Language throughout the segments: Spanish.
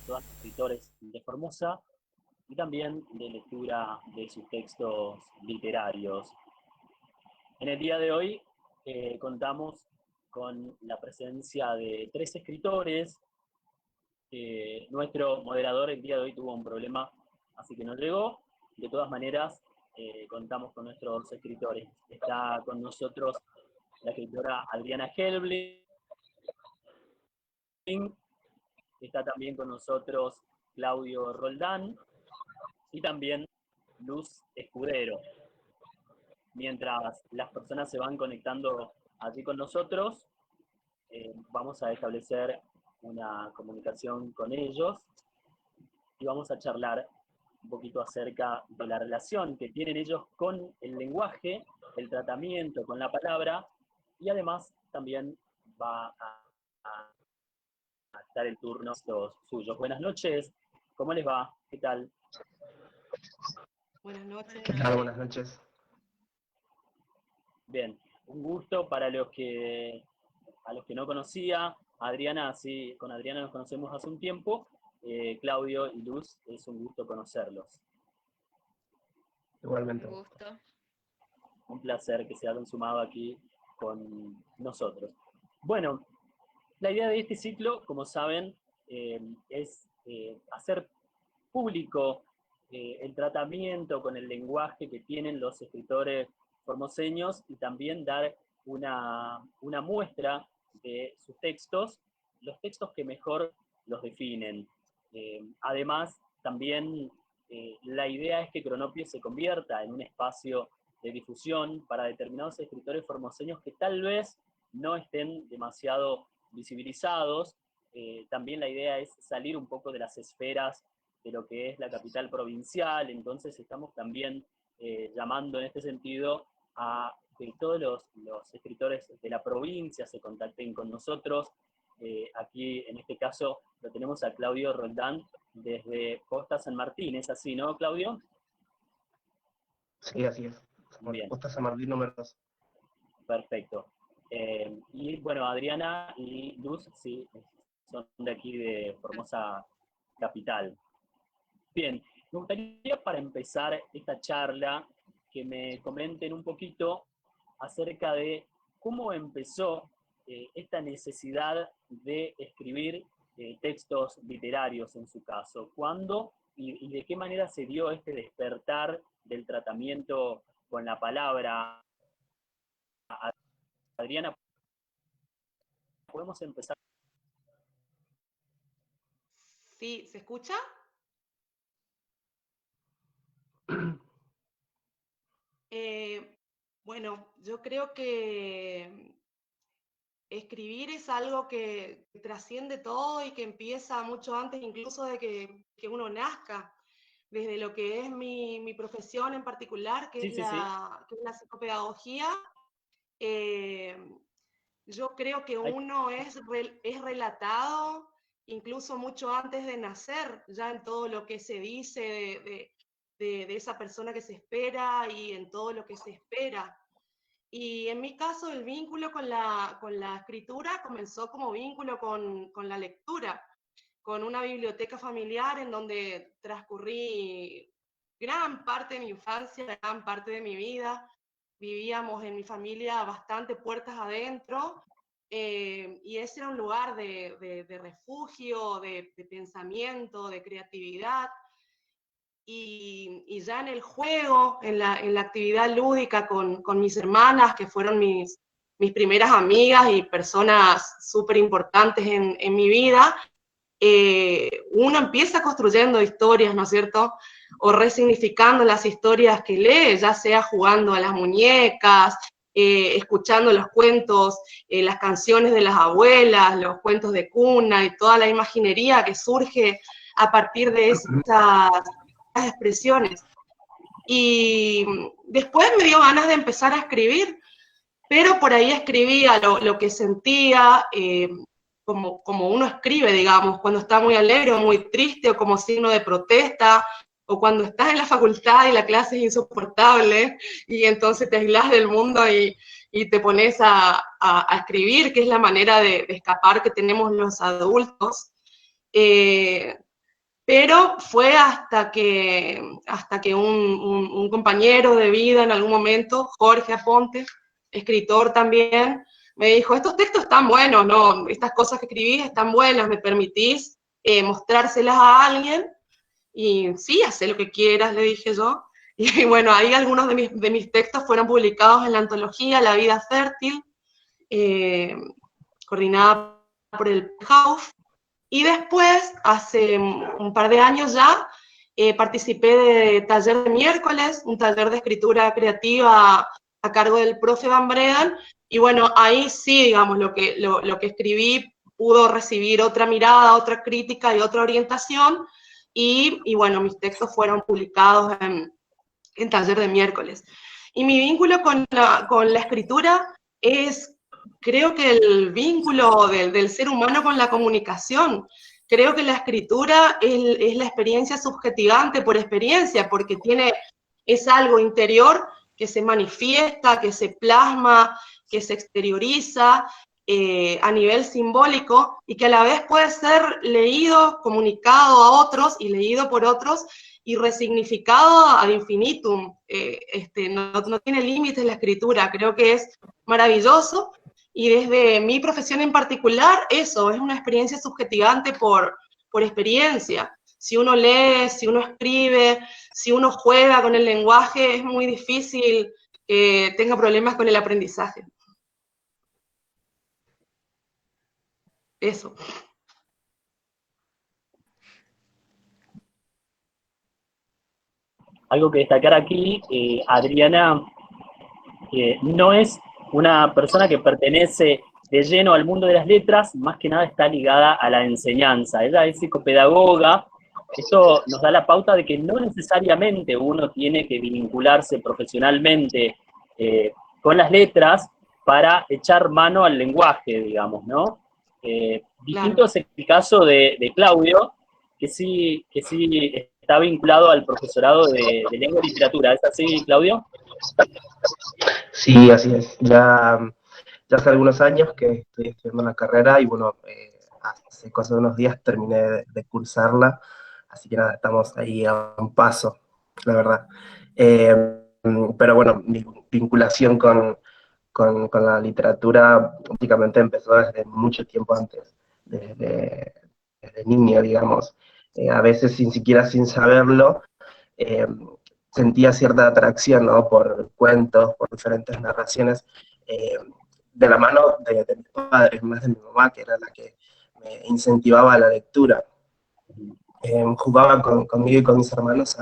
todos los escritores de Formosa y también de lectura de sus textos literarios. En el día de hoy contamos con la presencia de 3 escritores. Nuestro moderador el día de hoy tuvo un problema, así que no llegó. De todas maneras, contamos con nuestros escritores. Está con nosotros la escritora Adriana Helbling. Está también con nosotros Claudio Roldán y también Luz Escudero. Mientras las personas se van conectando allí con nosotros, vamos a establecer una comunicación con ellos y vamos a charlar un poquito acerca de la relación que tienen ellos con el lenguaje, el tratamiento con la palabra, y además también va a estar el turno los suyos. Buenas noches, ¿cómo les va? ¿Qué tal? Buenas noches. ¿Qué tal? Buenas noches. Bien, un gusto para a los que no conocía. Adriana, sí, con Adriana nos conocemos hace un tiempo. Claudio y Luz, es un gusto conocerlos. Igualmente. Un gusto. Un placer que se hayan sumado aquí con nosotros. Bueno, la idea de este ciclo, como saben, es hacer público el tratamiento con el lenguaje que tienen los escritores formoseños y también dar una muestra de sus textos, los textos que mejor los definen. Además, también la idea es que Cronopio se convierta en un espacio de difusión para determinados escritores formoseños que tal vez no estén demasiado visibilizados. También la idea es salir un poco de las esferas de lo que es la capital provincial, entonces estamos también llamando en este sentido a que todos los escritores de la provincia se contacten con nosotros. Aquí, en este caso, lo tenemos a Claudio Roldán desde Costa San Martín, ¿es así, no, Claudio? Sí, así es. Bien. Costa San Martín número 2. Perfecto. Y bueno, Adriana y Luz, sí, son de aquí de Formosa Capital. Bien, me gustaría para empezar esta charla que me comenten un poquito acerca de cómo empezó esta necesidad de escribir textos literarios en su caso. ¿Cuándo y de qué manera se dio este despertar del tratamiento con la palabra? Adriana, ¿podemos empezar? Sí, ¿se escucha? Bueno, yo creo que escribir es algo que trasciende todo y que empieza mucho antes incluso de que uno nazca. Desde lo que es mi profesión en particular, que Sí, es sí, sí. que es la psicopedagogía, yo creo que Hay- uno es relatado incluso mucho antes de nacer, ya en todo lo que se dice de esa persona que se espera y en todo lo que se espera. Y en mi caso, el vínculo con la escritura comenzó como vínculo con la lectura, con una biblioteca familiar en donde transcurrí gran parte de mi infancia, gran parte de mi vida. Vivíamos en mi familia bastante puertas adentro, y ese era un lugar de refugio, de pensamiento, de creatividad. Y ya en el juego, en la actividad lúdica con mis hermanas, que fueron mis primeras amigas y personas súper importantes en mi vida, uno empieza construyendo historias, ¿no es cierto? O resignificando las historias que lee, ya sea jugando a las muñecas, escuchando los cuentos, las canciones de las abuelas, los cuentos de cuna y toda la imaginería que surge a partir de esas expresiones. Y después me dio ganas de empezar a escribir, pero por ahí escribía lo que sentía, como uno escribe, digamos, cuando está muy alegre o muy triste o como signo de protesta, o cuando estás en la facultad y la clase es insoportable y entonces te aislas del mundo y te pones a escribir, que es la manera de escapar que tenemos los adultos. pero fue hasta que un compañero de vida en algún momento, Jorge Aponte, escritor también, me dijo, estos textos están buenos, ¿no? Estas cosas que escribís están buenas, ¿me permitís mostrárselas a alguien? Y sí, haz lo que quieras, le dije yo. Y bueno, ahí algunos de mis textos fueron publicados en la antología La Vida Fértil, coordinada por el Hauf. Y después, hace un par de años ya, participé de Taller de Miércoles, un taller de escritura creativa a cargo del profe Van Bredan, y bueno, ahí sí, digamos, lo que escribí pudo recibir otra mirada, otra crítica y otra orientación, y bueno, mis textos fueron publicados en Taller de Miércoles. Y mi vínculo con la escritura es, creo que el vínculo del ser humano con la comunicación. Creo que la escritura es la experiencia subjetivante por experiencia, porque es algo interior que se manifiesta, que se plasma, que se exterioriza a nivel simbólico y que a la vez puede ser leído, comunicado a otros y leído por otros y resignificado ad infinitum. No tiene límites la escritura, creo que es maravilloso. Y desde mi profesión en particular, eso, es una experiencia subjetivante por experiencia. Si uno lee, si uno escribe, si uno juega con el lenguaje, es muy difícil que tenga problemas con el aprendizaje. Eso. Algo que destacar aquí, Adriana no es una persona que pertenece de lleno al mundo de las letras, más que nada está ligada a la enseñanza. Ella es psicopedagoga. Esto nos da la pauta de que no necesariamente uno tiene que vincularse profesionalmente con las letras para echar mano al lenguaje, digamos, ¿no? Distinto es el caso de Claudio, que sí está vinculado al profesorado de lengua y literatura. ¿Es así, Claudio? Sí, así es. Ya hace algunos años que estoy estudiando la carrera y bueno, hace cosa de unos días terminé de cursarla, así que nada, estamos ahí a un paso, la verdad. Pero bueno, mi vinculación con la literatura prácticamente empezó desde mucho tiempo antes, desde niño, digamos. A veces sin saberlo, eh, sentía cierta atracción, ¿no? Por cuentos, por diferentes narraciones, eh, de la mano de mis padres, más de mi mamá, que era la que me incentivaba a la lectura. Jugaba conmigo y con mis hermanos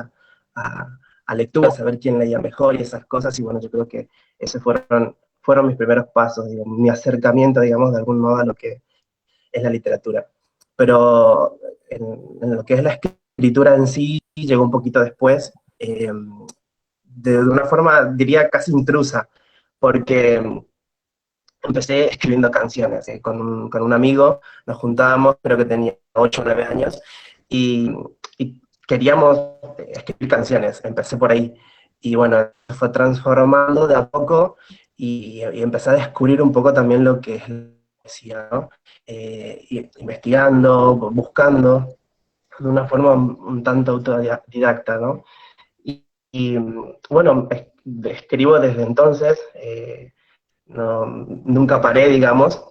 a lectura, a saber quién leía mejor y esas cosas, y bueno, yo creo que esos fueron mis primeros pasos, digamos, mi acercamiento, digamos, de algún modo a lo que es la literatura. Pero en lo que es la escritura en sí, llegó un poquito después, de una forma, diría, casi intrusa, porque empecé escribiendo canciones. Con un amigo nos juntábamos, creo que tenía 8 o 9 años, y queríamos escribir canciones. Empecé por ahí. Y bueno, se fue transformando de a poco y empecé a descubrir un poco también lo que es la poesía, ¿no? Investigando, buscando, de una forma un tanto autodidacta, ¿no? Y bueno, escribo desde entonces, nunca paré, digamos,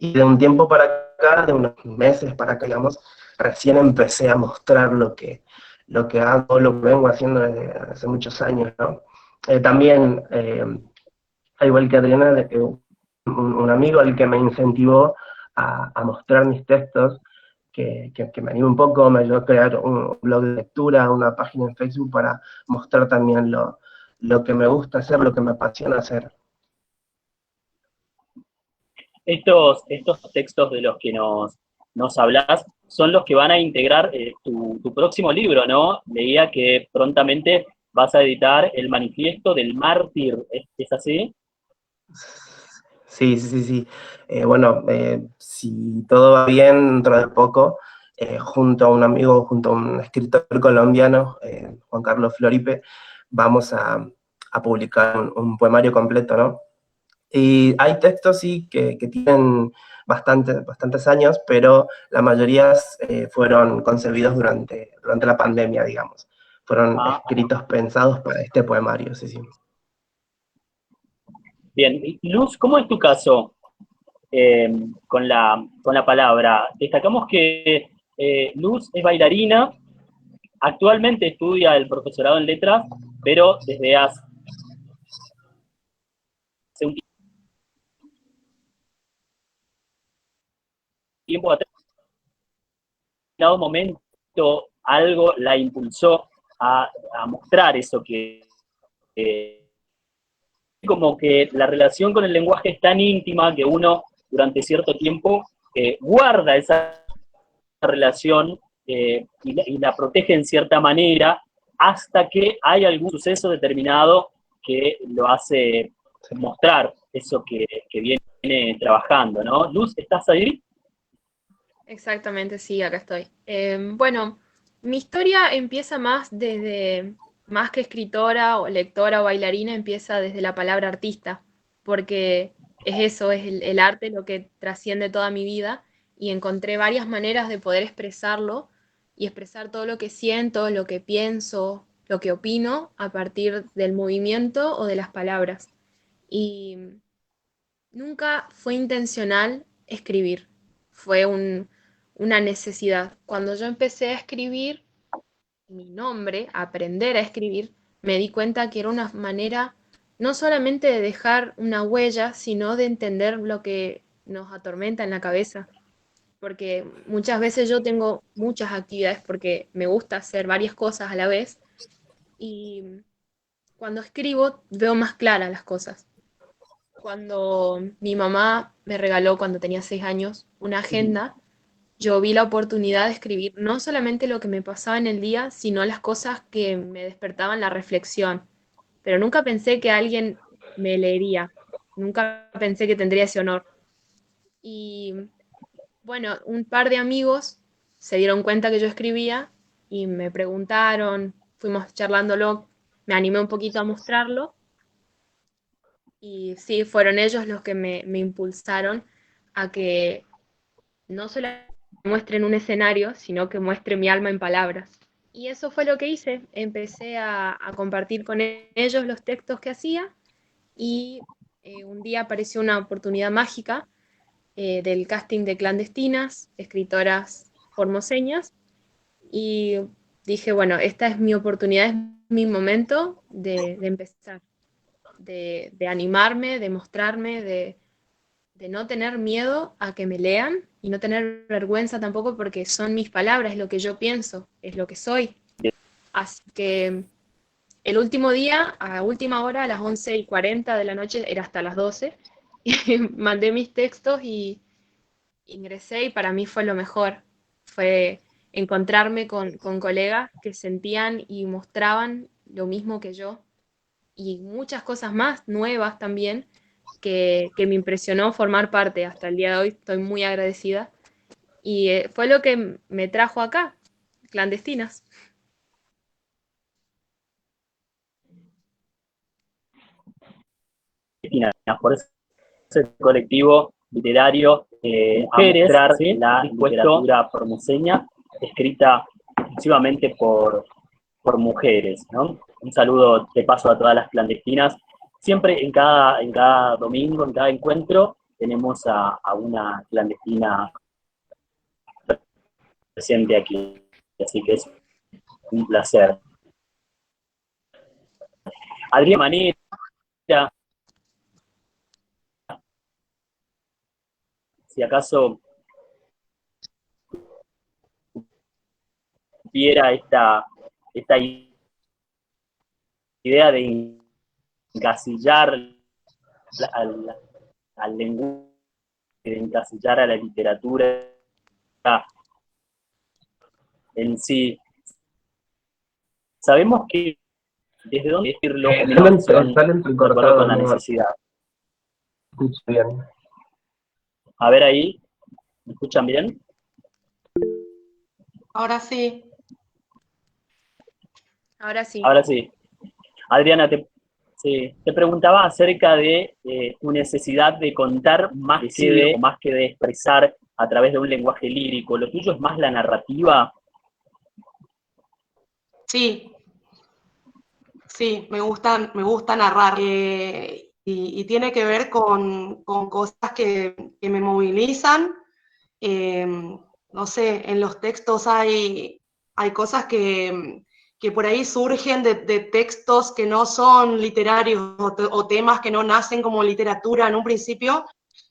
y de un tiempo para acá, de unos meses para acá, digamos, recién empecé a mostrar lo que hago, lo que vengo haciendo desde hace muchos años, ¿no? También, al igual que Adriana, un amigo el que me incentivó a mostrar mis textos, que me animó un poco, me ayudó a crear un blog de lectura, una página en Facebook para mostrar también lo que me gusta hacer, lo que me apasiona hacer. Estos textos de los que nos hablas son los que van a integrar tu próximo libro, ¿no? Leía que prontamente vas a editar El Manifiesto del Mártir, ¿es así? Sí. Bueno, si todo va bien, dentro de poco, junto a un amigo, junto a un escritor colombiano, Juan Carlos Floripe, vamos a publicar un poemario completo, ¿no? Y hay textos, sí, que tienen bastantes años, pero la mayoría fueron concebidos durante la pandemia, digamos. Fueron escritos, pensados para este poemario, sí, sí. Bien, y Luz, ¿cómo es tu caso con la palabra? Destacamos que Luz es bailarina, actualmente estudia el profesorado en letras, pero desde hace un tiempo atrás, en algún momento, algo la impulsó a mostrar eso que como que la relación con el lenguaje es tan íntima que uno durante cierto tiempo guarda esa relación y la protege en cierta manera hasta que hay algún suceso determinado que lo hace mostrar eso que viene trabajando, ¿no? Luz, ¿estás ahí? Exactamente, sí, acá estoy. Bueno, mi historia empieza más que escritora o lectora o bailarina, empieza desde la palabra artista, porque es eso, es el arte lo que trasciende toda mi vida y encontré varias maneras de poder expresarlo y expresar todo lo que siento, lo que pienso, lo que opino a partir del movimiento o de las palabras. Y nunca fue intencional escribir, fue una necesidad. Cuando yo empecé a escribir mi nombre, a aprender a escribir, me di cuenta que era una manera no solamente de dejar una huella, sino de entender lo que nos atormenta en la cabeza. Porque muchas veces yo tengo muchas actividades porque me gusta hacer varias cosas a la vez y cuando escribo veo más claras las cosas. Cuando mi mamá me regaló, cuando tenía 6 años, una agenda, yo vi la oportunidad de escribir no solamente lo que me pasaba en el día, sino las cosas que me despertaban la reflexión. Pero nunca pensé que alguien me leería, nunca pensé que tendría ese honor. Y bueno, un par de amigos se dieron cuenta que yo escribía y me preguntaron, fuimos charlándolo, me animé un poquito a mostrarlo. Y sí, fueron ellos los que me impulsaron a que no solo muestren un escenario, sino que muestre mi alma en palabras. Y eso fue lo que hice. Empecé a compartir con ellos los textos que hacía y un día apareció una oportunidad mágica del casting de clandestinas, escritoras formoseñas, y dije, bueno, esta es mi oportunidad, es mi momento de empezar, de animarme, de mostrarme, de no tener miedo a que me lean y no tener vergüenza tampoco porque son mis palabras, es lo que yo pienso, es lo que soy. Así que el último día, a última hora, a las 11:40 de la noche, era hasta las 12, y mandé mis textos y ingresé y para mí fue lo mejor. Fue encontrarme con colegas que sentían y mostraban lo mismo que yo y muchas cosas más nuevas también que me impresionó formar parte. Hasta el día de hoy estoy muy agradecida y fue lo que me trajo acá, clandestinas. Por ese colectivo literario a mostrar ¿sí? La literatura formoseña escrita exclusivamente por mujeres, ¿no? Un saludo de paso a todas las clandestinas. Siempre en cada domingo, en cada encuentro, tenemos a una clandestina presente aquí. Así que es un placer. Adrián Manera, si acaso tuviera esta idea de encasillar al lenguaje, de encasillar a la literatura en sí. Sabemos que desde dónde decirlo, Sale de acuerdo con entrecortado, la no necesidad. escucho bien. A ver ahí, ¿me escuchan bien? Ahora sí. Ahora sí. Ahora sí. Adriana, Sí, te preguntaba acerca de tu necesidad de contar más que de expresar a través de un lenguaje lírico. ¿Lo tuyo es más la narrativa? Sí, sí, me gusta narrar. Y tiene que ver con cosas que me movilizan. Eh, no sé, en los textos hay cosas que por ahí surgen de textos que no son literarios o temas que no nacen como literatura en un principio,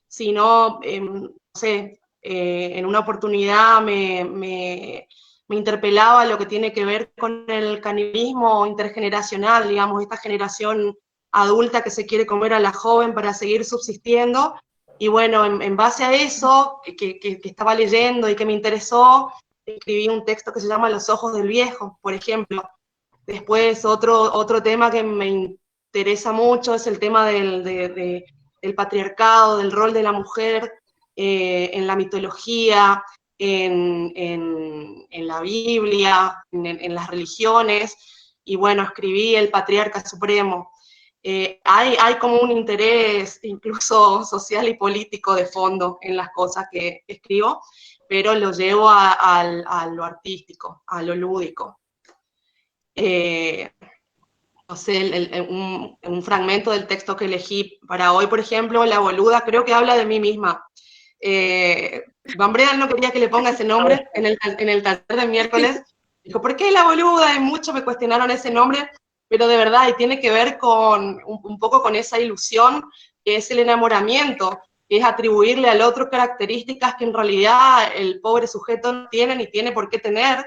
sino, no sé, en una oportunidad me interpelaba lo que tiene que ver con el canibalismo intergeneracional, digamos, esta generación adulta que se quiere comer a la joven para seguir subsistiendo. Y bueno, en base a eso, que estaba leyendo y que me interesó, escribí un texto que se llama Los ojos del viejo, por ejemplo. Después, otro tema que me interesa mucho es el tema del patriarcado, del rol de la mujer en la mitología, en la Biblia, en las religiones. Y bueno, escribí El Patriarca Supremo. Hay como un interés incluso social y político de fondo en las cosas que escribo, pero lo llevo a lo artístico, a lo lúdico. No sé, un fragmento del texto que elegí para hoy, por ejemplo, La boluda, creo que habla de mí misma. Van Bredal no quería que le ponga ese nombre en el taller de miércoles. Dijo, ¿por qué La boluda? Y muchos me cuestionaron ese nombre, pero de verdad, y tiene que ver con un poco con esa ilusión que es el enamoramiento, que es atribuirle al otro características que en realidad el pobre sujeto no tiene ni tiene por qué tener,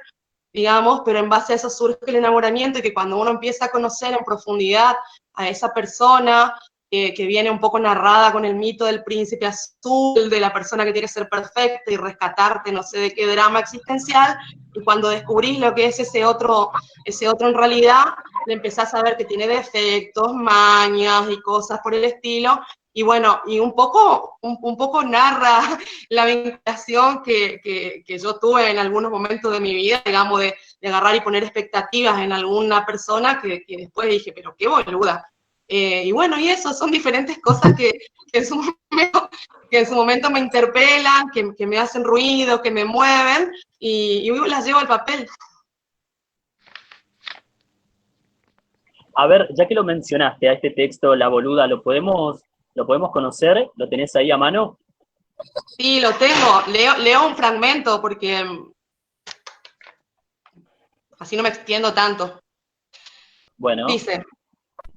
digamos, pero en base a eso surge el enamoramiento y que cuando uno empieza a conocer en profundidad a esa persona, que viene un poco narrada con el mito del príncipe azul, de la persona que tiene que ser perfecta y rescatarte, no sé de qué drama existencial, y cuando descubrís lo que es ese otro en realidad, le empezás a ver que tiene defectos, mañas y cosas por el estilo, y bueno, y un poco narra la vinculación que yo tuve en algunos momentos de mi vida, digamos, de agarrar y poner expectativas en alguna persona que después dije, pero qué boluda. Y bueno, y eso, son diferentes cosas que en su momento me interpelan, que me hacen ruido, que me mueven, y las llevo al papel. A ver, ya que lo mencionaste a este texto, La boluda, ¿lo podemos conocer? ¿Lo tenés ahí a mano? Sí, lo tengo. Leo un fragmento porque así no me extiendo tanto. Bueno. Dice,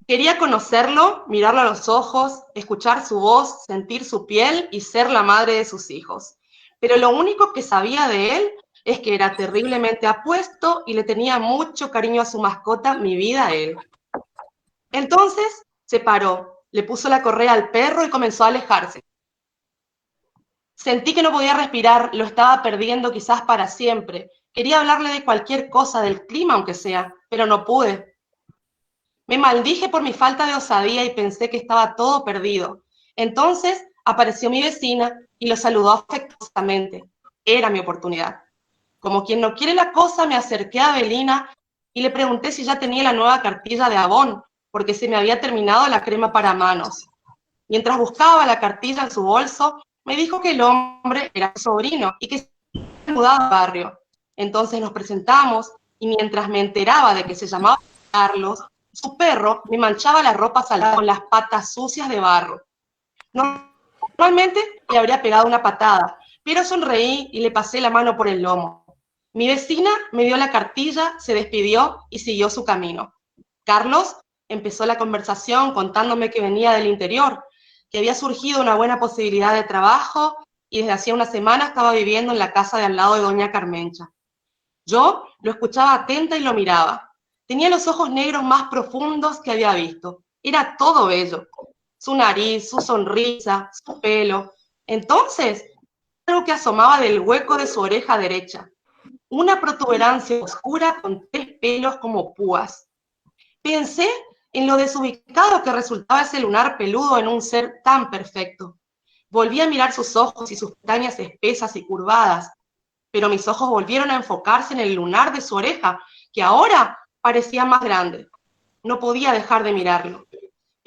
quería conocerlo, mirarlo a los ojos, escuchar su voz, sentir su piel y ser la madre de sus hijos. Pero lo único que sabía de él es que era terriblemente apuesto y le tenía mucho cariño a su mascota, mi vida a él. Entonces se paró, le puso la correa al perro y comenzó a alejarse. Sentí que no podía respirar, lo estaba perdiendo quizás para siempre. Quería hablarle de cualquier cosa, del clima aunque sea, pero no pude. Me maldije por mi falta de osadía y pensé que estaba todo perdido. Entonces apareció mi vecina y lo saludó afectuosamente. Era mi oportunidad. Como quien no quiere la cosa, me acerqué a Avelina y le pregunté si ya tenía la nueva cartilla de Avon, porque se me había terminado la crema para manos. Mientras buscaba la cartilla en su bolso, me dijo que el hombre era su sobrino y que se había mudado al barrio. Entonces nos presentamos y mientras me enteraba de que se llamaba Carlos, su perro me manchaba la ropa salada con las patas sucias de barro. Normalmente le habría pegado una patada, pero sonreí y le pasé la mano por el lomo. Mi vecina me dio la cartilla, se despidió y siguió su camino. Carlos empezó la conversación contándome que venía del interior, que había surgido una buena posibilidad de trabajo y desde hacía una semana estaba viviendo en la casa de al lado de doña Carmencha. Yo lo escuchaba atenta y lo miraba. Tenía los ojos negros más profundos que había visto. Era todo bello. Su nariz, su sonrisa, su pelo. Entonces, algo que asomaba del hueco de su oreja derecha. Una protuberancia oscura con 3 pelos como púas. Pensé en lo desubicado que resultaba ese lunar peludo en un ser tan perfecto. Volví a mirar sus ojos y sus pestañas espesas y curvadas, pero mis ojos volvieron a enfocarse en el lunar de su oreja, que ahora parecía más grande. No podía dejar de mirarlo.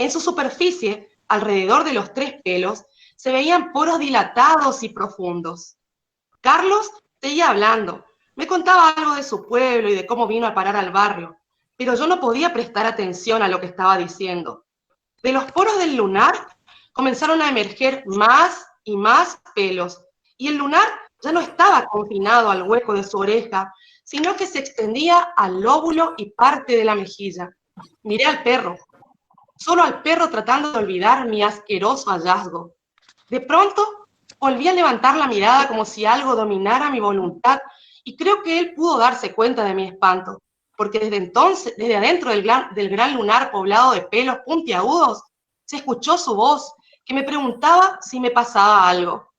En su superficie, alrededor de los 3 pelos, se veían poros dilatados y profundos. Carlos seguía hablando. Me contaba algo de su pueblo y de cómo vino a parar al barrio, pero yo no podía prestar atención a lo que estaba diciendo. De los poros del lunar comenzaron a emerger más y más pelos, y el lunar ya no estaba confinado al hueco de su oreja, sino que se extendía al lóbulo y parte de la mejilla. Miré al perro, solo al perro tratando de olvidar mi asqueroso hallazgo. De pronto, volví a levantar la mirada como si algo dominara mi voluntad, y creo que él pudo darse cuenta de mi espanto, porque desde entonces, desde adentro del gran lunar poblado de pelos puntiagudos, se escuchó su voz, que me preguntaba si me pasaba algo.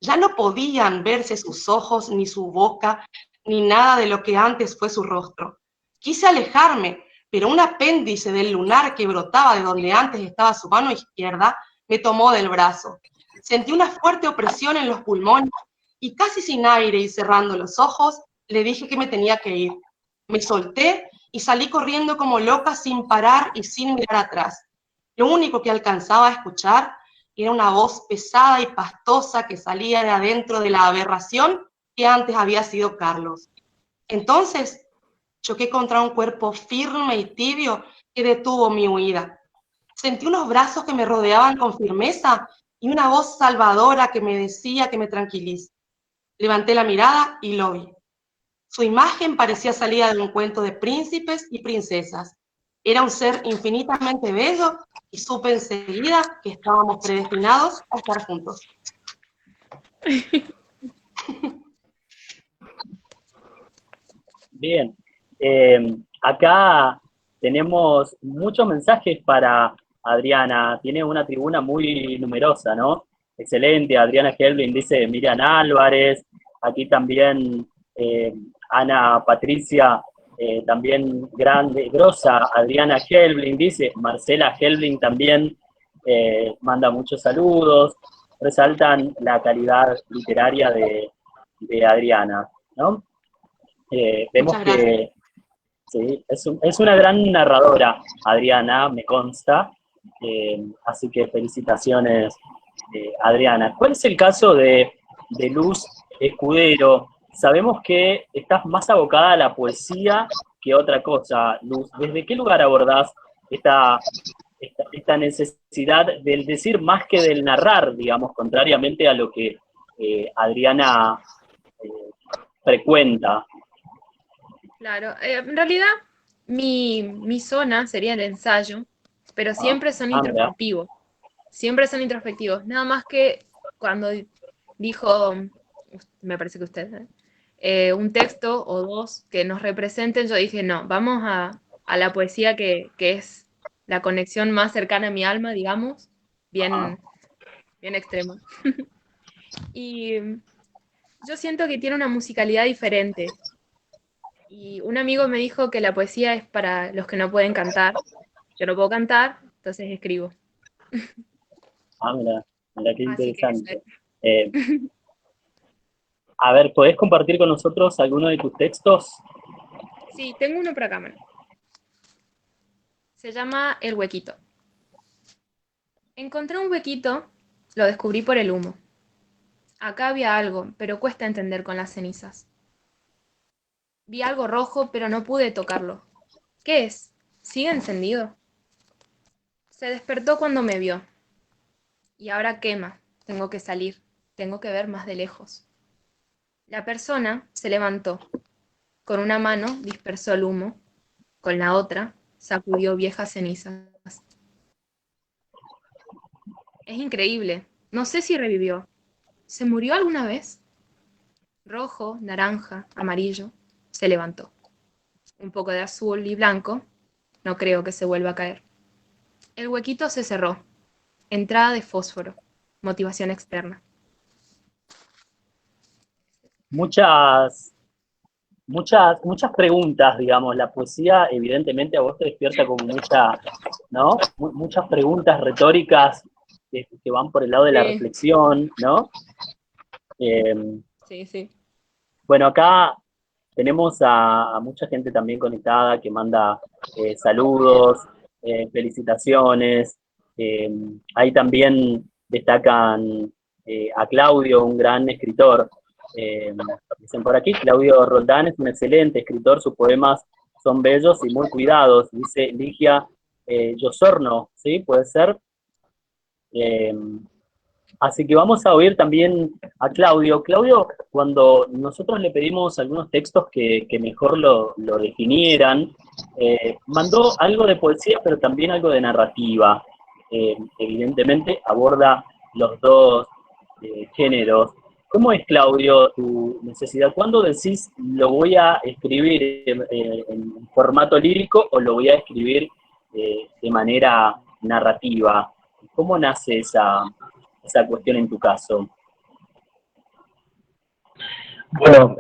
Ya no podían verse sus ojos, ni su boca, ni nada de lo que antes fue su rostro. Quise alejarme, pero un apéndice del lunar que brotaba de donde antes estaba su mano izquierda me tomó del brazo. Sentí una fuerte opresión en los pulmones y casi sin aire y cerrando los ojos, le dije que me tenía que ir. Me solté y salí corriendo como loca sin parar y sin mirar atrás. Lo único que alcanzaba a escuchar era una voz pesada y pastosa que salía de adentro de la aberración que antes había sido Carlos. Entonces choqué contra un cuerpo firme y tibio que detuvo mi huida. Sentí unos brazos que me rodeaban con firmeza y una voz salvadora que me decía que me tranquilice. Levanté la mirada y lo vi. Su imagen parecía salida de un cuento de príncipes y princesas. Era un ser infinitamente bello y supe enseguida que estábamos predestinados a estar juntos. Bien. Acá tenemos muchos mensajes para Adriana. Tiene una tribuna muy numerosa, ¿no? Excelente. Adriana Helbling dice Miriam Álvarez. Aquí también Ana Patricia, también grande, grosa. Adriana Helbling dice. Marcela Helbling también manda muchos saludos. Resaltan la calidad literaria de Adriana, ¿no? Vemos que sí, es una gran narradora, Adriana, me consta, así que felicitaciones, Adriana. ¿Cuál es el caso de Luz Escudero? Sabemos que estás más abocada a la poesía que otra cosa, Luz. ¿Desde qué lugar abordás esta necesidad del decir más que del narrar, digamos, contrariamente a lo que Adriana frecuenta? Claro, en realidad mi zona sería el ensayo, pero siempre son mira. introspectivos. Siempre son introspectivos. Nada más que cuando dijo, me parece que usted, un texto o dos que nos representen, yo dije, no, vamos a la poesía que es la conexión más cercana a mi alma, digamos, bien extrema. Y yo siento que tiene una musicalidad diferente. Y un amigo me dijo que la poesía es para los que no pueden cantar. Yo no puedo cantar, entonces escribo. Mira qué interesante. Que A ver, ¿podés compartir con nosotros alguno de tus textos? sí, tengo uno por acá, mano. Se llama El huequito. Encontré un huequito, lo descubrí por el humo. Acá había algo, pero cuesta entender con las cenizas. Vi algo rojo, pero no pude tocarlo. ¿Qué es? ¿Sigue encendido? Se despertó cuando me vio. Y ahora quema. Tengo que salir. Tengo que ver más de lejos. La persona se levantó. Con una mano dispersó el humo. Con la otra sacudió viejas cenizas. Es increíble. No sé si revivió. ¿Se murió alguna vez? Rojo, naranja, amarillo. Se levantó. Un poco de azul y blanco. No creo que se vuelva a caer. El huequito se cerró. Entrada de fósforo. Motivación externa. Muchas preguntas, digamos. La poesía, evidentemente, a vos te despierta como ¿no? Muchas preguntas retóricas que van por el lado de la reflexión, ¿no? Sí. Bueno, acá tenemos a mucha gente también conectada que manda saludos, felicitaciones. Ahí también destacan a Claudio, un gran escritor. Dicen por aquí, Claudio Roldán es un excelente escritor, sus poemas son bellos y muy cuidados. Dice Ligia Yosorno, ¿sí? Puede ser. Así que vamos a oír también a Claudio. Claudio, cuando nosotros le pedimos algunos textos que mejor lo definieran, mandó algo de poesía, pero también algo de narrativa. Evidentemente aborda los dos géneros. ¿Cómo es, Claudio, tu necesidad? ¿Cuándo decís lo voy a escribir en formato lírico o lo voy a escribir de manera narrativa? ¿Cómo nace esa cuestión en tu caso? Bueno,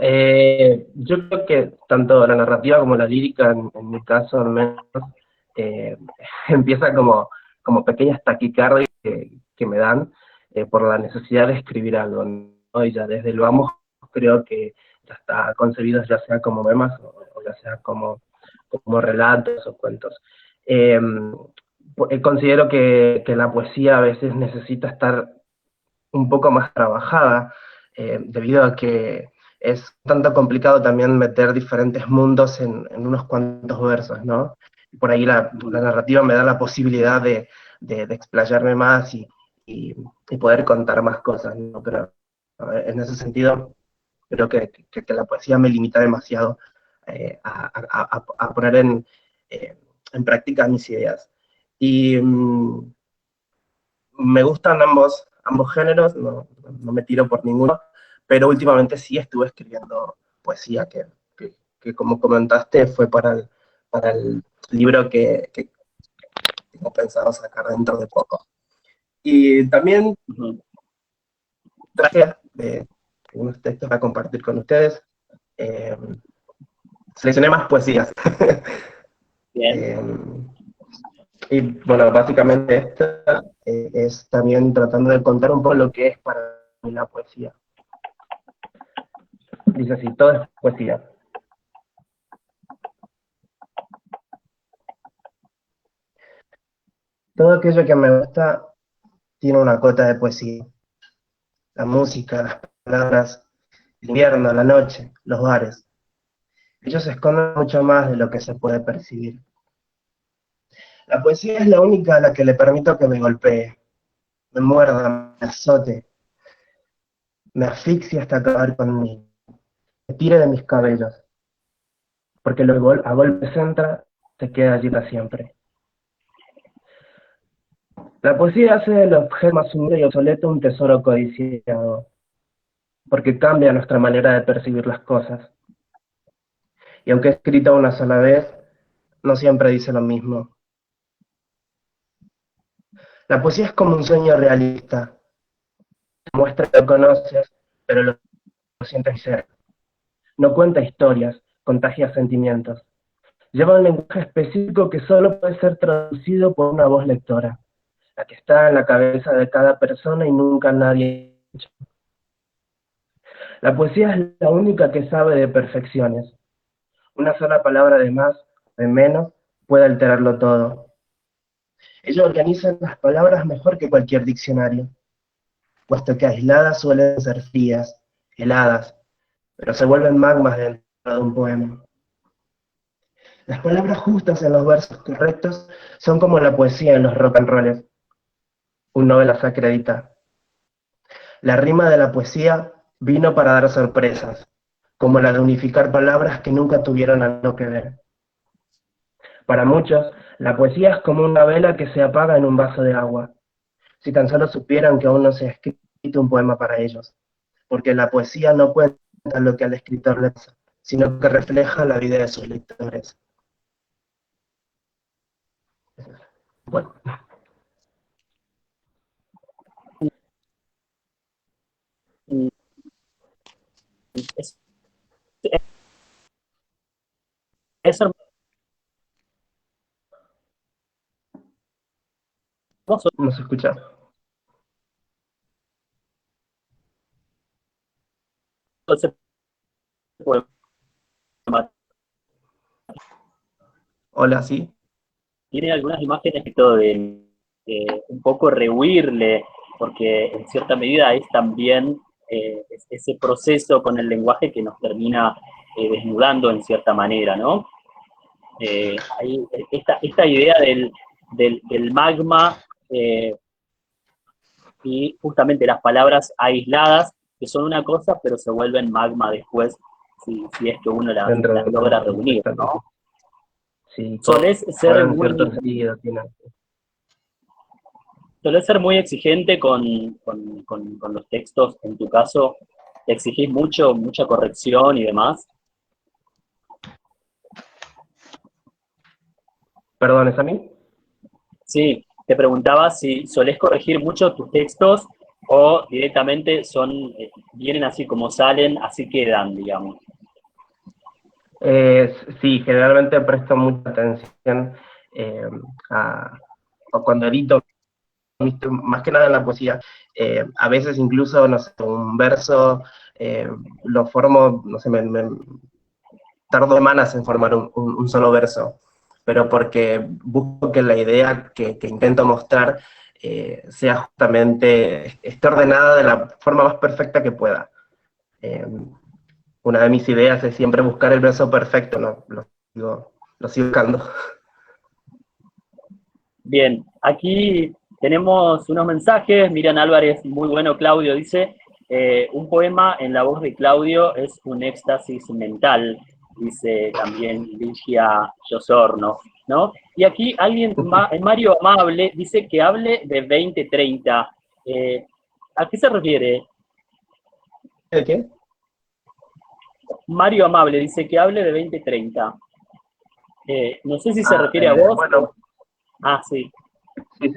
yo creo que tanto la narrativa como la lírica, en mi caso al menos, eh, empieza como pequeñas taquicardias que me dan por la necesidad de escribir algo, ¿no? Y ya desde lo vamos, creo que ya está concebido ya sea como poemas o ya sea como relatos o cuentos. Considero que la poesía a veces necesita estar un poco más trabajada, debido a que es tanto complicado también meter diferentes mundos en unos cuantos versos, ¿no? Por ahí la narrativa me da la posibilidad de explayarme más y poder contar más cosas, ¿no? Pero en ese sentido, creo que la poesía me limita demasiado a poner en práctica mis ideas. Y me gustan ambos géneros, no me tiro por ninguno, pero últimamente sí estuve escribiendo poesía, que como comentaste fue para el libro que tengo pensado sacar dentro de poco. Y también traje unos textos para compartir con ustedes. Eh, Seleccioné más poesías. Bien. Y bueno, básicamente esta es también tratando de contar un poco lo que es para mí la poesía. Dice así, todo es poesía. Todo aquello que me gusta tiene una cota de poesía. La música, las palabras, el invierno, la noche, los bares. Ellos esconden mucho más de lo que se puede percibir. La poesía es la única a la que le permito que me golpee, me muerda, me azote, me asfixie hasta acabar conmigo, me tire de mis cabellos, porque luego a golpes entra, se queda allí para siempre. La poesía hace del objeto más humilde y obsoleto un tesoro codiciado, porque cambia nuestra manera de percibir las cosas. Y aunque escrita una sola vez, no siempre dice lo mismo. La poesía es como un sueño realista. Te muestra que lo conoces, pero lo sientes cerca. No cuenta historias, contagia sentimientos. Lleva un lenguaje específico que solo puede ser traducido por una voz lectora, la que está en la cabeza de cada persona y nunca nadie. La poesía es la única que sabe de perfecciones. Una sola palabra de más, de menos, puede alterarlo todo. Ella organiza las palabras mejor que cualquier diccionario, puesto que aisladas suelen ser frías, heladas, pero se vuelven magmas dentro de un poema. Las palabras justas en los versos correctos son como la poesía en los rock and rolls. Un Nobel las acredita. La rima de la poesía vino para dar sorpresas, como la de unificar palabras que nunca tuvieron algo que ver. Para muchos, la poesía es como una vela que se apaga en un vaso de agua. Si tan solo supieran que aún no se ha escrito un poema para ellos, porque la poesía no cuenta lo que al escritor le pasa, sino que refleja la vida de sus lectores. Bueno. Es, es hermoso No se escucha. ese poema. Hola, sí. Tiene algunas imágenes y todo de un poco rehuirle, porque en cierta medida es también ese proceso con el lenguaje que nos termina desnudando en cierta manera, ¿no? Esta idea del magma y justamente las palabras aisladas, que son una cosa, pero se vuelven magma después, si es que uno las logra reunir, ¿no? Sí, Solés ser en cierto sentido, solés ser muy exigente con los textos, en tu caso, ¿te exigís mucha corrección y demás? ¿Perdón, es a mí? Sí, te preguntaba si solés corregir mucho tus textos o directamente vienen así como salen, así quedan, digamos. Sí, generalmente presto mucha atención a cuando edito, más que nada en la poesía. A veces incluso, no sé, un verso lo formo, no sé, tardo semanas en formar un solo verso, pero porque busco que la idea que intento mostrar sea justamente, esté ordenada de la forma más perfecta que pueda. Una de mis ideas es siempre buscar el verso perfecto, ¿no? Lo sigo buscando. Bien, aquí tenemos unos mensajes. Miriam Álvarez, muy bueno, Claudio, dice, un poema en la voz de Claudio es un éxtasis mental, dice también Ligia Yosorno, ¿no? Y aquí alguien, Mario Amable, dice que hable de 2030. ¿A qué se refiere? ¿De qué? Mario Amable dice que hable de 2030. No sé si se refiere a vos. Bueno, Sí. sí.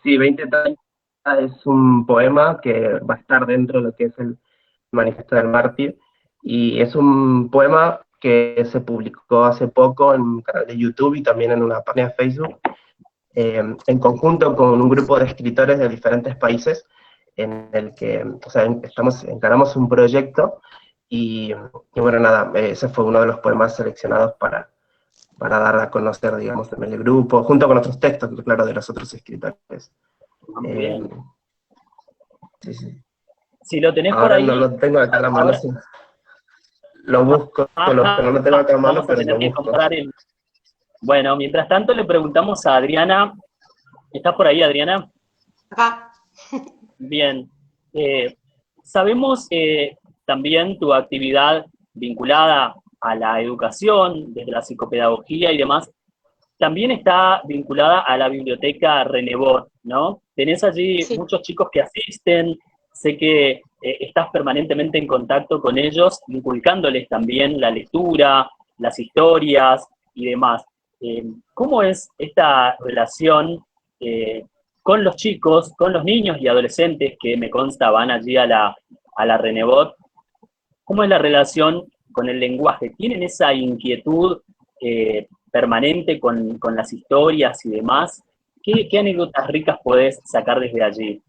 Sí, 2030 es un poema que va a estar dentro de lo que es el Manifiesto del Mártir, y es un poema que se publicó hace poco en un canal de YouTube y también en una página de Facebook, en conjunto con un grupo de escritores de diferentes países, en el que, o sea, encaramos un proyecto, y bueno, nada, ese fue uno de los poemas seleccionados para dar a conocer, digamos, en el grupo, junto con otros textos, claro, de los otros escritores. Bien. Sí. Si lo tenés por Ahora ahí. no lo tengo acá a la mano, Ahora, sí. Lo busco, no lo tengo acá a mano, vamos a pero tener lo que busco. comprar el. Bueno, mientras tanto le preguntamos a Adriana. ¿Estás por ahí, Adriana? Acá. Bien. Sabemos también tu actividad vinculada a la educación, desde la psicopedagogía y demás, también está vinculada a la biblioteca Renebot, ¿no? Tenés allí Sí. muchos chicos que asisten, sé que estás permanentemente en contacto con ellos, inculcándoles también la lectura, las historias y demás. ¿Cómo es esta relación con los chicos, con los niños y adolescentes que me consta van allí a la Renebot? ¿Cómo es la relación con el lenguaje? ¿Tienen esa inquietud permanente con las historias y demás? ¿Qué anécdotas ricas podés sacar desde allí?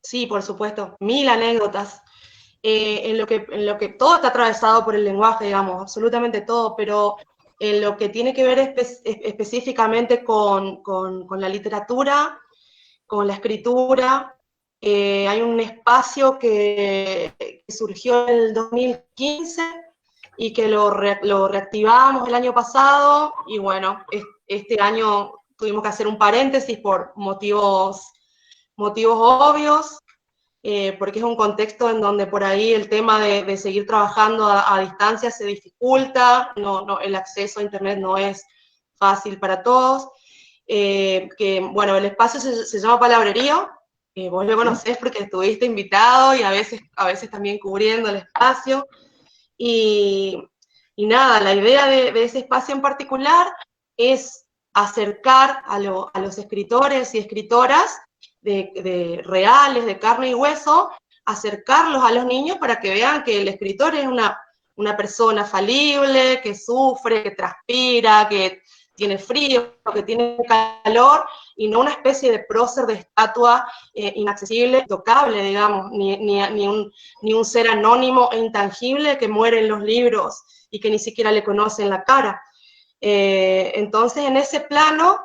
Sí, por supuesto, 1000 anécdotas. En lo que todo está atravesado por el lenguaje, digamos, absolutamente todo, pero en lo que tiene que ver específicamente con la literatura, con la escritura, hay un espacio que surgió en el 2015 y que lo reactivamos el año pasado, y bueno, este año tuvimos que hacer un paréntesis por motivos obvios, porque es un contexto en donde por ahí el tema de seguir trabajando a distancia se dificulta, el acceso a Internet no es fácil para todos. Bueno, el espacio se llama Palabrerío, vos lo conocés porque estuviste invitado y a veces también cubriendo el espacio. Y nada, la idea de ese espacio en particular es acercar a los escritores y escritoras de reales, de carne y hueso, acercarlos a los niños para que vean que el escritor es una persona falible, que sufre, que transpira, que tiene frío, que tiene calor, y no una especie de prócer de estatua inaccesible, intocable, digamos, ni un ser anónimo e intangible que muere en los libros y que ni siquiera le conocen la cara. Entonces, en ese plano,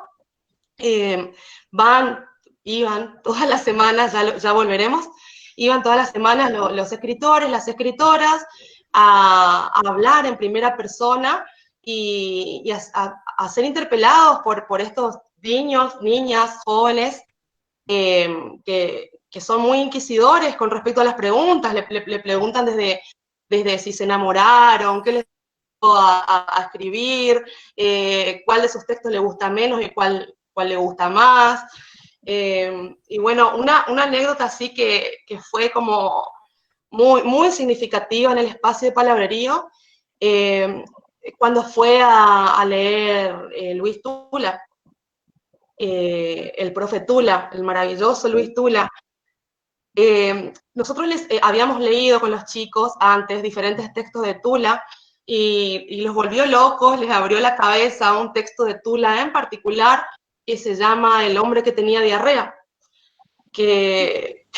iban todas las semanas, ya volveremos, iban todas las semanas los escritores, las escritoras a hablar en primera persona y a ser interpelados por estos niños, niñas, jóvenes que son muy inquisidores con respecto a las preguntas, le preguntan desde si se enamoraron, qué les a escribir, cuál de sus textos le gusta menos y cuál le gusta más. Y bueno, una anécdota así que fue como muy, muy significativa en el espacio de palabrerío, cuando fue a leer Luis Tula, el profe Tula, el maravilloso Luis Tula. Nosotros habíamos leído con los chicos antes diferentes textos de Tula y los volvió locos, les abrió la cabeza a un texto de Tula en particular que se llama El hombre que tenía diarrea, que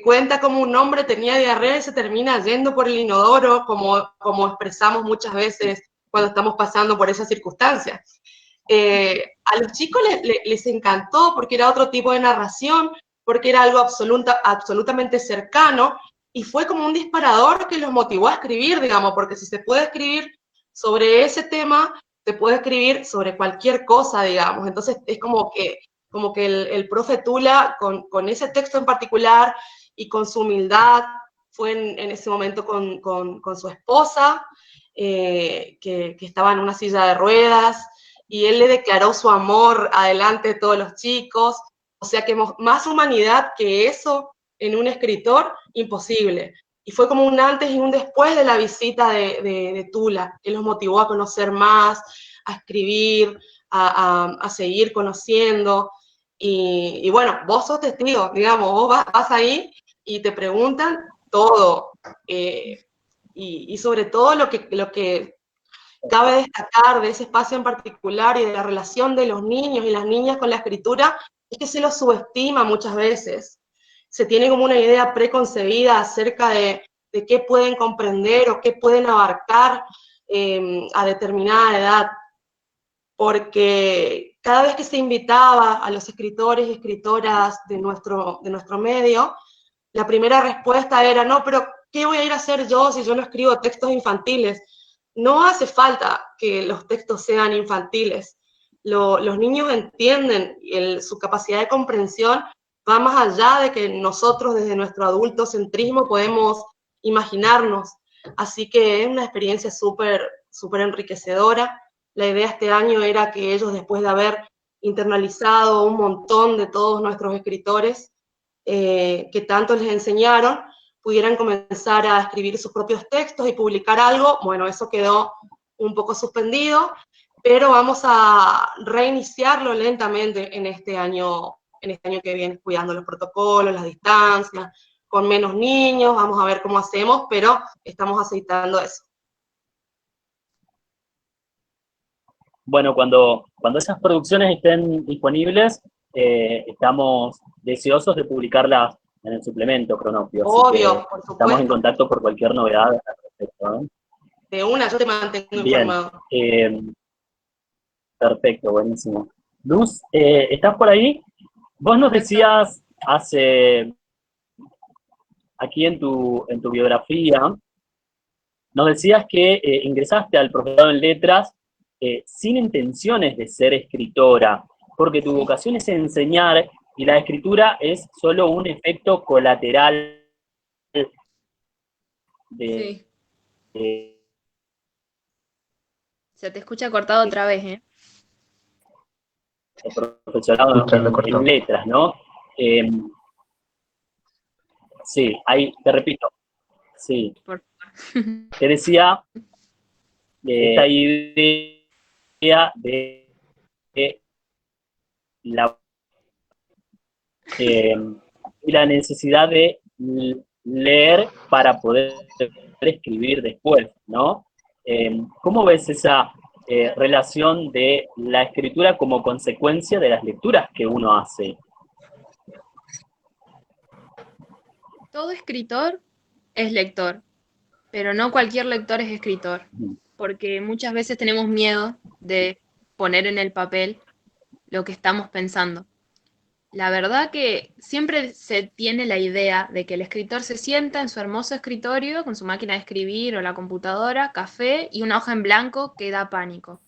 cuenta cómo un hombre tenía diarrea y se termina yendo por el inodoro, como expresamos muchas veces cuando estamos pasando por esas circunstancias. A los chicos les encantó porque era otro tipo de narración, porque era algo absolutamente cercano, y fue como un disparador que los motivó a escribir, digamos, porque si se puede escribir sobre ese tema, se puede escribir sobre cualquier cosa, digamos. Entonces es como que el profe Tula, con ese texto en particular y con su humildad, fue en ese momento con su esposa, que estaba en una silla de ruedas, y él le declaró su amor adelante de todos los chicos. O sea que más humanidad que eso en un escritor, imposible. Y fue como un antes y un después de la visita de Tula, que los motivó a conocer más, a escribir, a seguir conociendo. Y bueno, vos sos testigo, digamos, vos vas ahí y te preguntan todo. Y sobre todo lo que cabe destacar de ese espacio en particular y de la relación de los niños y las niñas con la escritura es que se los subestima muchas veces. Se tiene como una idea preconcebida acerca de qué pueden comprender o qué pueden abarcar a determinada edad, porque cada vez que se invitaba a los escritores y escritoras de nuestro medio, la primera respuesta era, no, pero ¿qué voy a ir a hacer yo si yo no escribo textos infantiles? No hace falta que los textos sean infantiles. Los niños entienden, su capacidad de comprensión va más allá de que nosotros desde nuestro adultocentrismo podemos imaginarnos. Así que es una experiencia súper, súper enriquecedora. La idea este año era que ellos, después de haber internalizado un montón de todos nuestros escritores que tanto les enseñaron, pudieran comenzar a escribir sus propios textos y publicar algo. Bueno, eso quedó un poco suspendido, pero vamos a reiniciarlo lentamente en este año que viene, cuidando los protocolos, las distancias, con menos niños, vamos a ver cómo hacemos, pero estamos aceitando eso. Bueno, cuando esas producciones estén disponibles, estamos deseosos de publicarlas en el suplemento Cronopio. Obvio, por supuesto. Estamos en contacto por cualquier novedad al respecto, ¿no? De una, yo te mantengo bien, informado. Perfecto, buenísimo. Luz, ¿estás por ahí? Vos nos decías aquí en tu biografía, nos decías que ingresaste al profesorado en letras sin intenciones de ser escritora, porque tu vocación es enseñar y la escritura es solo un efecto colateral Sí. Se te escucha cortado otra vez, ¿eh? El profesorado en letras, ¿no? Sí, ahí, te repito. Sí. Por favor. Te decía esta idea de la necesidad de leer para poder escribir después, ¿no? ¿Cómo ves esa relación de la escritura como consecuencia de las lecturas que uno hace? Todo escritor es lector, pero no cualquier lector es escritor, porque muchas veces tenemos miedo de poner en el papel lo que estamos pensando. La verdad que siempre se tiene la idea de que el escritor se sienta en su hermoso escritorio con su máquina de escribir o la computadora, café y una hoja en blanco que da pánico.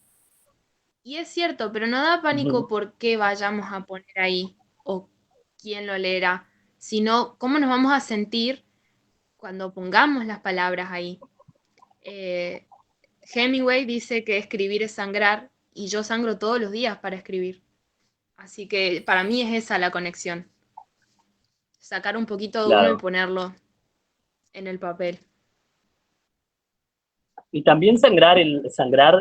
Y es cierto, pero no da pánico por qué vayamos a poner ahí o quién lo leerá, sino cómo nos vamos a sentir cuando pongamos las palabras ahí. Eh, Hemingway dice que escribir es sangrar y yo sangro todos los días para escribir. Así que para mí es esa la conexión. Sacar un poquito de uno y Claro. ponerlo en el papel. Y también sangrar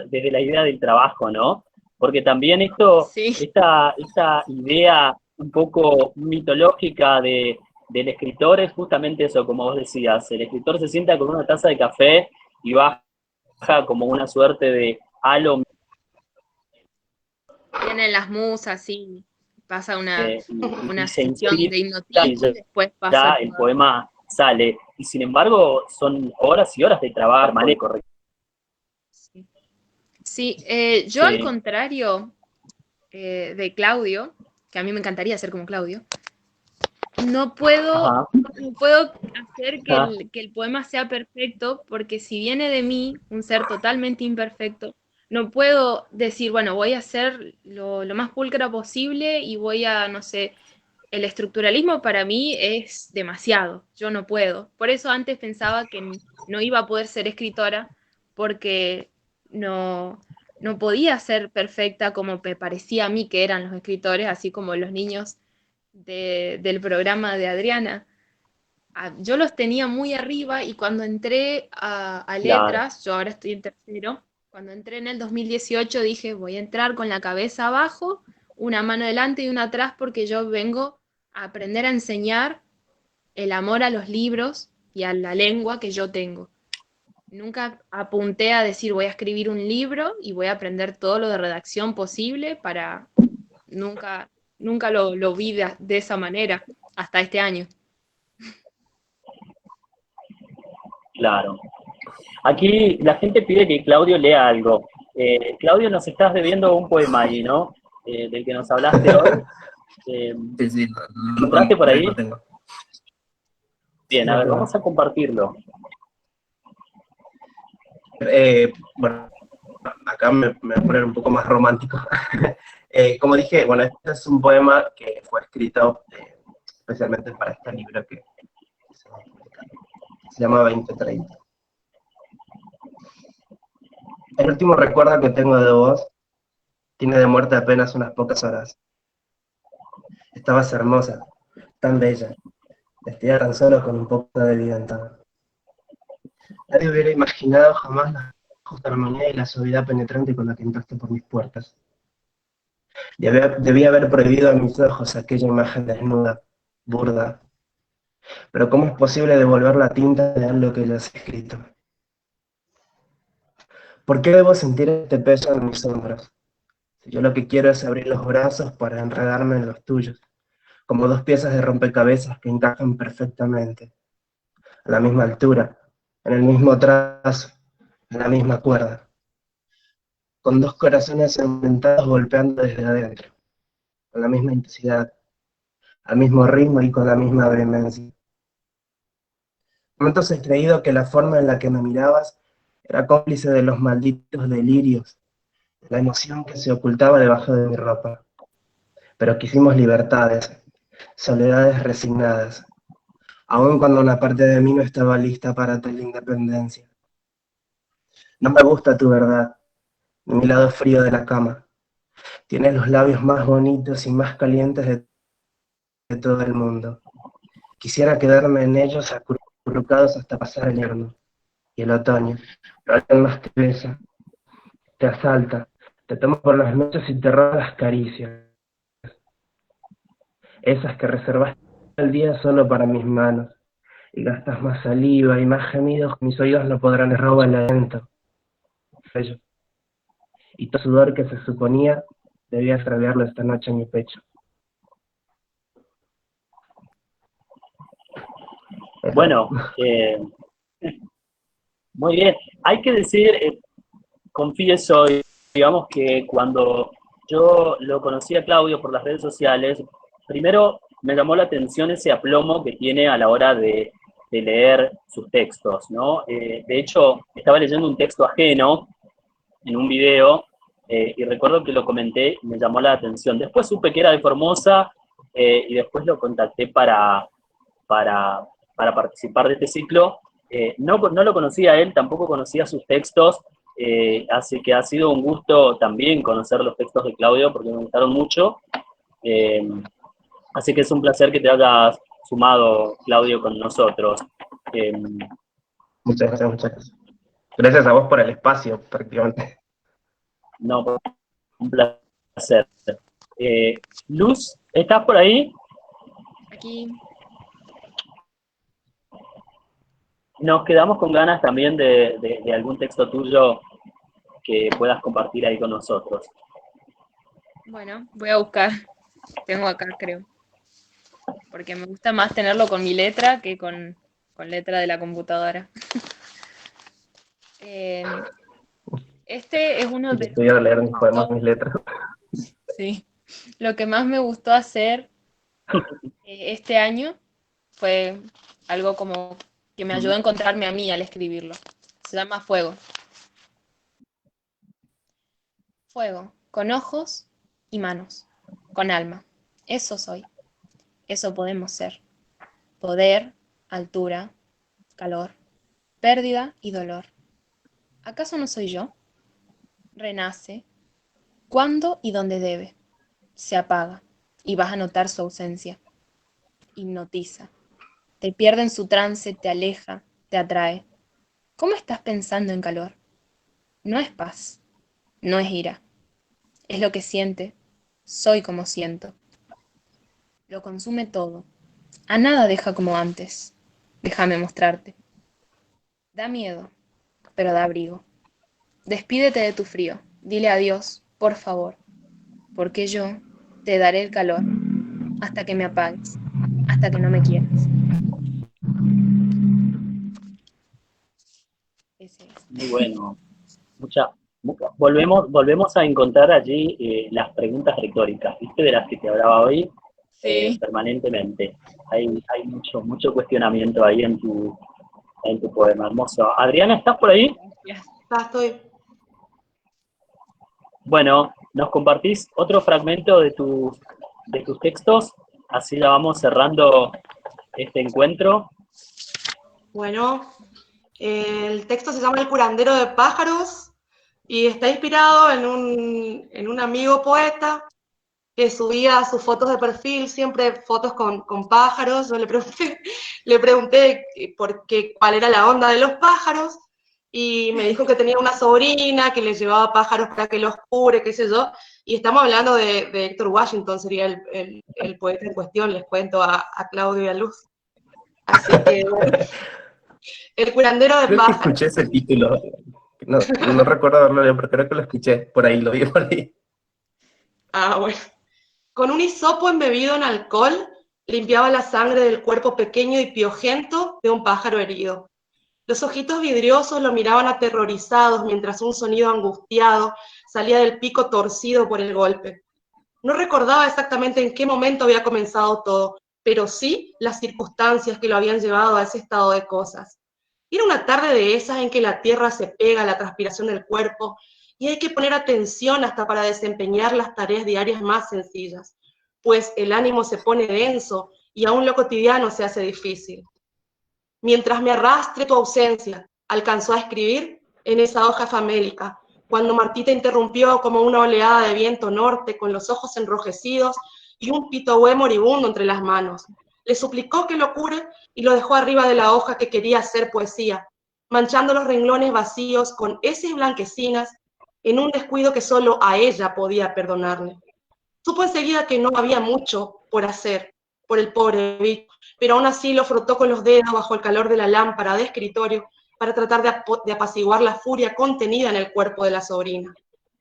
desde la idea del trabajo, ¿no? Porque también Sí, esta idea un poco mitológica del escritor es justamente eso, como vos decías, el escritor se sienta con una taza de café y baja como una suerte de halo vienen las musas y pasa una y se sesión inspira de y hipnotismo y después ya pasa el todo. poema sale. Y sin embargo, son horas y horas de trabajar, manejo. Sí, sí, yo al Sí. contrario de Claudio, que a mí me encantaría ser como Claudio, no puedo, Ajá. no puedo hacer Ajá. que el poema sea perfecto, porque si viene de mí, un ser totalmente imperfecto, no puedo decir, bueno, voy a hacer lo más pulcra posible y voy a, no sé, el estructuralismo para mí es demasiado, yo no puedo. Por eso antes pensaba que no iba a poder ser escritora, porque no, no podía ser perfecta como me parecía a mí que eran los escritores, así como los niños del programa de Adriana. Yo los tenía muy arriba y cuando entré a Claro. letras, yo ahora estoy en tercero, cuando entré en el 2018 dije, voy a entrar con la cabeza abajo, una mano delante y una atrás porque yo vengo a aprender a enseñar el amor a los libros y a la lengua que yo tengo. Nunca apunté a decir voy a escribir un libro y voy a aprender todo lo de redacción posible para... Nunca, nunca lo vi de esa manera hasta este año. Claro. Aquí la gente pide que Claudio lea algo. Claudio, nos estás debiendo un poema ahí, ¿no? Del que nos hablaste hoy. Sí, sí, ¿Encontraste por ahí? lo tengo. Bien, a Lo ver, tengo. vamos a compartirlo. Bueno, acá me voy a poner un poco más romántico. Como dije, bueno, este es un poema que fue escrito especialmente para este libro que se va a publicar. Se llama 2030. El último recuerdo que tengo de vos tiene de muerte apenas unas pocas horas. Estabas hermosa, tan bella, vestida tan solo con un poco de viento. Nadie hubiera imaginado jamás la justa armonía y la suavidad penetrante con la que entraste por mis puertas. Debí haber prohibido a mis ojos aquella imagen desnuda, burda. Pero ¿cómo es posible devolver la tinta de algo que ya has escrito? ¿Por qué debo sentir este peso en mis hombros? Si yo lo que quiero es abrir los brazos para enredarme en los tuyos, como dos piezas de rompecabezas que encajan perfectamente, a la misma altura, en el mismo trazo, en la misma cuerda, con dos corazones aumentados golpeando desde adentro, con la misma intensidad, al mismo ritmo y con la misma vehemencia. Momentos he creído que la forma en la que me mirabas era cómplice de los malditos delirios, de la emoción que se ocultaba debajo de mi ropa. Pero quisimos libertades, soledades resignadas, aun cuando una parte de mí no estaba lista para tal independencia. No me gusta tu verdad, ni mi lado frío de la cama. Tienes los labios más bonitos y más calientes de todo el mundo. Quisiera quedarme en ellos acurrucados hasta pasar el invierno y el otoño, pero alguien más te besa, te asalta, te toma por las noches y te roba las caricias, esas que reservaste el día solo para mis manos, y gastas más saliva y más gemidos que mis oídos no podrán robar el aliento. Y todo sudor que se suponía debía extraviarlo esta noche en mi pecho. Bueno, muy bien. Hay que decir, confieso, digamos que cuando yo lo conocí a Claudio por las redes sociales. Primero me llamó la atención ese aplomo que tiene a la hora de leer sus textos, ¿no? De hecho, estaba leyendo un texto ajeno en un video y recuerdo que lo comenté y me llamó la atención. Después supe que era de Formosa y después lo contacté para participar de este ciclo. No lo conocía a él, tampoco conocía sus textos, así que ha sido un gusto también conocer los textos de Claudio porque me gustaron mucho. Así que es un placer que te hayas sumado, Claudio, con nosotros. Muchas gracias, muchas gracias. Gracias a vos por el espacio, prácticamente. No, un placer. Luz, ¿estás por ahí? Aquí. Nos quedamos con ganas también de algún texto tuyo que puedas compartir ahí con nosotros. Bueno, voy a buscar. Tengo acá, creo. Porque me gusta más tenerlo con mi letra que con letra de la computadora. Este es uno de... Estoy a leer mis poemas, mis letras. Sí. Lo que más me gustó hacer este año fue algo como que me ayudó a encontrarme a mí al escribirlo. Se llama Fuego. Fuego, con ojos y manos, con alma. Eso soy. Eso podemos ser. Poder, altura, calor, pérdida y dolor. ¿Acaso no soy yo? Renace. ¿Cuándo y dónde debe? Se apaga y vas a notar su ausencia. Hipnotiza. Te pierde en su trance, te aleja, te atrae. ¿Cómo estás pensando en calor? No es paz, no es ira. Es lo que siente. Soy como siento. Lo consume todo. A nada deja como antes. Déjame mostrarte. Da miedo, pero da abrigo. Despídete de tu frío. Dile adiós, por favor. Porque yo te daré el calor hasta que me apagues, hasta que no me quieras. Ese es. Muy bueno. Volvemos a encontrar allí las preguntas retóricas, ¿viste? De las que te hablaba hoy, Sí. permanentemente. Hay mucho cuestionamiento ahí en tu poema, hermoso. Adriana, ¿estás por ahí? Gracias. Estoy. Bueno, ¿nos compartís otro fragmento de tus textos? Así ya vamos cerrando este encuentro. Bueno, el texto se llama El curandero de pájaros y está inspirado en un amigo poeta que subía sus fotos de perfil, siempre fotos con pájaros. Yo le pregunté cuál era la onda de los pájaros, y me dijo que tenía una sobrina que le llevaba pájaros para que los cure, qué sé yo, y estamos hablando de Héctor Washington, sería el poeta en cuestión, les cuento a Claudio y a Luz. Así que, bueno, El curandero de Creo que pájaros. escuché ese título. No recuerdo haberlo leído, pero creo que lo escuché por ahí, lo vi por ahí. Ah, bueno. Con un hisopo embebido en alcohol, limpiaba la sangre del cuerpo pequeño y piojento de un pájaro herido. Los ojitos vidriosos lo miraban aterrorizados mientras un sonido angustiado salía del pico torcido por el golpe. No recordaba exactamente en qué momento había comenzado todo, pero sí las circunstancias que lo habían llevado a ese estado de cosas. Era una tarde de esas en que la tierra se pega a la transpiración del cuerpo y hay que poner atención hasta para desempeñar las tareas diarias más sencillas, pues el ánimo se pone denso y aún lo cotidiano se hace difícil. Mientras me arrastre tu ausencia, alcanzó a escribir en esa hoja famélica, cuando Martita interrumpió como una oleada de viento norte con los ojos enrojecidos y un pitohue moribundo entre las manos. Le suplicó que lo cure y lo dejó arriba de la hoja que quería hacer poesía, manchando los renglones vacíos con heces blanquecinas en un descuido que solo a ella podía perdonarle. Supo enseguida que no había mucho por hacer por el pobre Vic, pero aún así lo frotó con los dedos bajo el calor de la lámpara de escritorio para tratar de apaciguar la furia contenida en el cuerpo de la sobrina.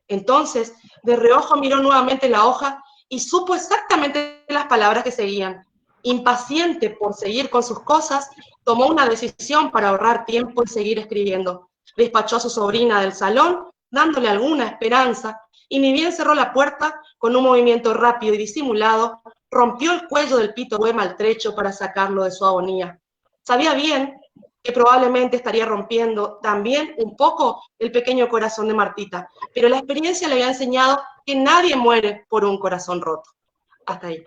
Entonces, de reojo miró nuevamente la hoja y supo exactamente las palabras que seguían. Impaciente por seguir con sus cosas, tomó una decisión para ahorrar tiempo y seguir escribiendo. Despachó a su sobrina del salón, dándole alguna esperanza, y ni bien cerró la puerta, con un movimiento rápido y disimulado, rompió el cuello del pito bue maltrecho para sacarlo de su agonía. Sabía bien que probablemente estaría rompiendo también un poco el pequeño corazón de Martita, pero la experiencia le había enseñado que nadie muere por un corazón roto. Hasta ahí.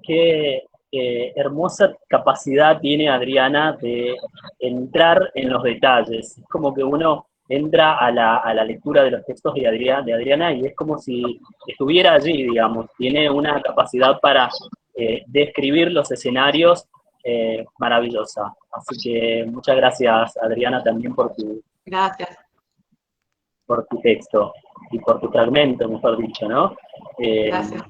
Qué hermosa capacidad tiene Adriana de entrar en los detalles. Es como que uno entra a la lectura de los textos de Adriana y es como si estuviera allí, digamos. Tiene una capacidad para describir los escenarios maravillosa. Así que muchas gracias, Adriana, también Gracias. por tu texto y por tu fragmento, mejor dicho, ¿no? Gracias.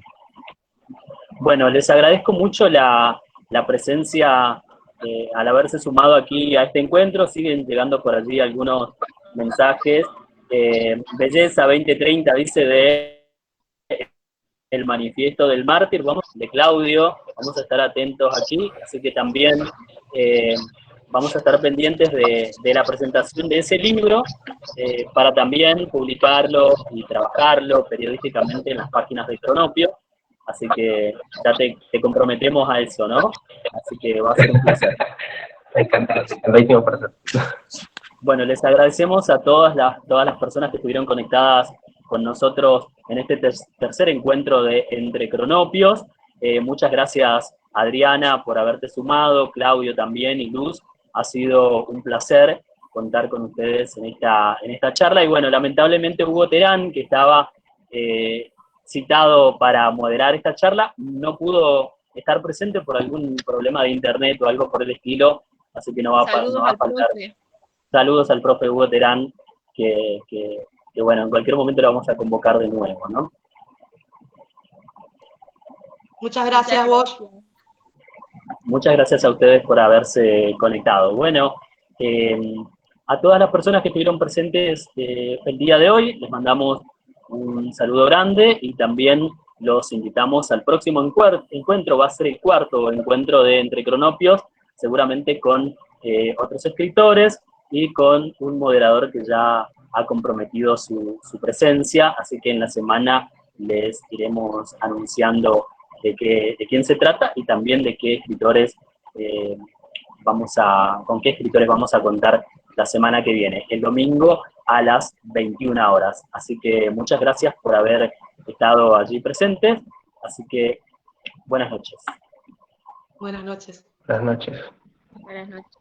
Bueno, les agradezco mucho la presencia al haberse sumado aquí a este encuentro. Siguen llegando por allí algunos mensajes. Belleza 2030 dice de el manifiesto del mártir, de Claudio, vamos a estar atentos aquí, así que también vamos a estar pendientes de la presentación de ese libro para también publicarlo y trabajarlo periodísticamente en las páginas de Cronopio. Así que ya te comprometemos a eso, ¿no? Así que va a ser un placer. Encantadísimo para hacer. Bueno, les agradecemos a todas las personas que estuvieron conectadas con nosotros en este tercer encuentro de Entre Cronopios. Muchas gracias, Adriana, por haberte sumado, Claudio también y Luz. Ha sido un placer contar con ustedes en esta charla. Y bueno, lamentablemente Hugo Terán, que estaba citado para moderar esta charla, no pudo estar presente por algún problema de internet o algo por el estilo, así que no va a faltar. Saludos al profe Hugo Terán, que bueno, en cualquier momento lo vamos a convocar de nuevo, ¿no? Muchas gracias, vos. Muchas gracias a ustedes por haberse conectado. Bueno, a todas las personas que estuvieron presentes el día de hoy, les mandamos un saludo grande y también los invitamos al próximo encuentro. Va a ser el cuarto encuentro de Entre Cronopios, seguramente con otros escritores y con un moderador que ya ha comprometido su presencia, así que en la semana les iremos anunciando de quién se trata y también de qué escritores con qué escritores vamos a contar la semana que viene, el domingo a las 21 horas. Así que muchas gracias por haber estado allí presentes, así que buenas noches. Buenas noches. Buenas noches. Buenas noches.